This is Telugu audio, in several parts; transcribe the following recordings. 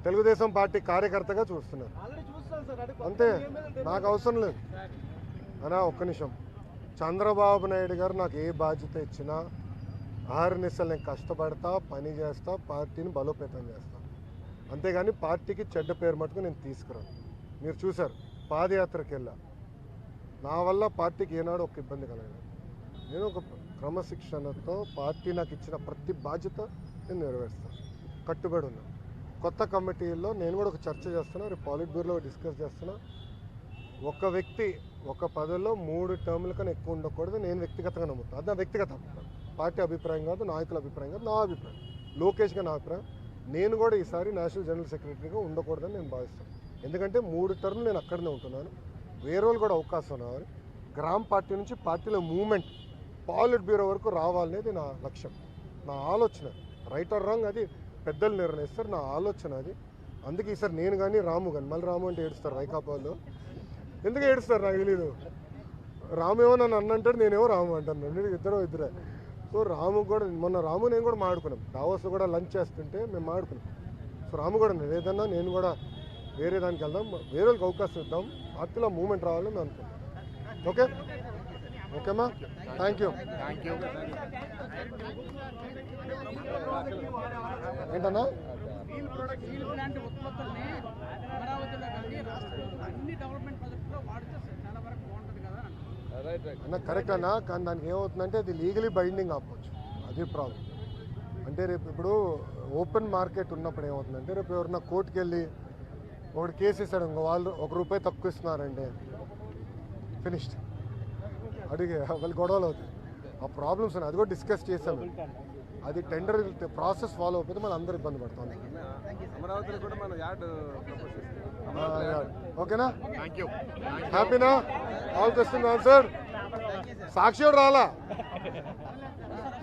తెలుగుదేశం పార్టీ కార్యకర్తగా చూస్తున్నారు అంతే, నాకు అవసరం లేదు అనా. ఒక్క నిమిషం, చంద్రబాబు నాయుడు గారు నాకు ఏ బాధ్యత ఇచ్చినా ఆహర్నిశలు నేను కష్టపడతా, పని చేస్తా, పార్టీని బలోపేతం చేస్తా. అంతేగాని పార్టీకి చెడ్డ పేరు మటుకు నేను తీసుకురాను. మీరు చూశారు, పాదయాత్రకి వెళ్ళా, నా వల్ల పార్టీకి ఏనాడు ఒక ఇబ్బంది కలగలేదు. నేను ఒక క్రమశిక్షణతో పార్టీ నాకు ఇచ్చిన ప్రతి బాధ్యత నేను నెరవేరుస్తాను, కట్టుబడి ఉన్నాను. కొత్త కమిటీల్లో నేను కూడా ఒక చర్చ చేస్తున్నా, రేపు పాలిట్ బ్యూరోలో డిస్కస్ చేస్తున్నా. ఒక వ్యక్తి ఒక పదవిలో 3 టర్ముల కన్నా ఎక్కువ ఉండకూడదు నేను వ్యక్తిగతంగా నమ్ముతాను. అది నా వ్యక్తిగత అభిప్రాయం, పార్టీ అభిప్రాయం కాదు, నాయకుల అభిప్రాయం కాదు, నా అభిప్రాయం, లోకేష్గా నా అభిప్రాయం. నేను కూడా ఈసారి నేషనల్ జనరల్ సెక్రటరీగా ఉండకూడదని నేను భావిస్తాను. ఎందుకంటే 3 టర్ములు నేను అక్కడనే ఉంటున్నాను, వేరే వాళ్ళు కూడా అవకాశం రావాలి. గ్రామ పార్టీ నుంచి పార్టీలో మూవ్మెంట్ పాలిట్ బ్యూరో వరకు రావాలనేది నా లక్ష్యం, నా ఆలోచన. రైట్ ఆర్ రాంగ్ అది పెద్దలు నిర్ణయిస్తారు, నా ఆలోచన అది. అందుకే ఈసారి నేను కానీ రాము కానీ, మళ్ళీ రాము అంటే ఏడుస్తారు వైకాపాలో. ఎందుకు ఏడుస్తారు నాకు తెలీదు. రాము ఏమో నన్ను అన్నంటాడు, నేనేమో రాము అంటాను, ఇద్దరే. సో రాము కూడా మొన్న రాము నేను కూడా మాడుకున్నాం, దావోస్లో కూడా లంచ్ చేస్తుంటే మేము మాడుకున్నాం. సో రాము కూడా ఏదన్నా నేను కూడా వేరే దానికి వెళ్దాం, వేరే వాళ్ళకి అవకాశం ఇద్దాం, పార్టీలో మూవ్మెంట్ రావాలని మేము అనుకుంటాం. ఓకే ఓకేమ్మా, థ్యాంక్ యూ. ఏంటన్నా అన్న కరెక్ట్ అన్నా, కానీ దానికి ఏమవుతుందంటే అది లీగలీ బైండింగ్ అవ్వచ్చు, అది ప్రాబ్లం. అంటే రేపు ఇప్పుడు ఓపెన్ మార్కెట్ ఉన్నప్పుడు ఏమవుతుందంటే రేపు ఎవరన్నా కోర్టుకు వెళ్ళి ఒకటి కేసు ఇస్తాడు, ఇంకో వాళ్ళు ₹1 తక్కువ ఇస్తున్నారంటే ఫినిష్డ్, అడిగే వాళ్ళు గొడవలు అవుతాయి. ఆ ప్రాబ్లమ్స్ ఉన్నాయి, అది కూడా డిస్కస్ చేసాము. అది టెండర్ ప్రాసెస్ ఫాలో అయిపోతే మనం అందరూ ఇబ్బంది పడతాం. ఓకేనా, హ్యాపీనా? All question answer. సాక్షి కూడా రాలా,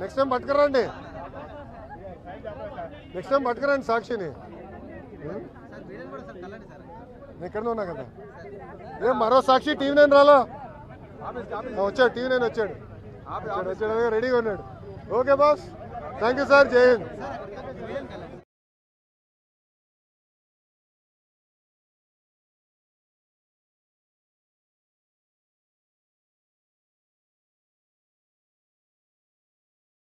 నెక్స్ట్ టైం పట్టుకురండి, నెక్స్ట్ టైం పట్టుకురండి సాక్షిని. నేను ఎక్కడనే ఉన్నా కదా. ఏం మరో సాక్షి TV9 రాలా? వచ్చాడు, TV9 వచ్చాడు, రెడీగా ఉన్నాడు. Okay boss, thank you sir, జై హింద్.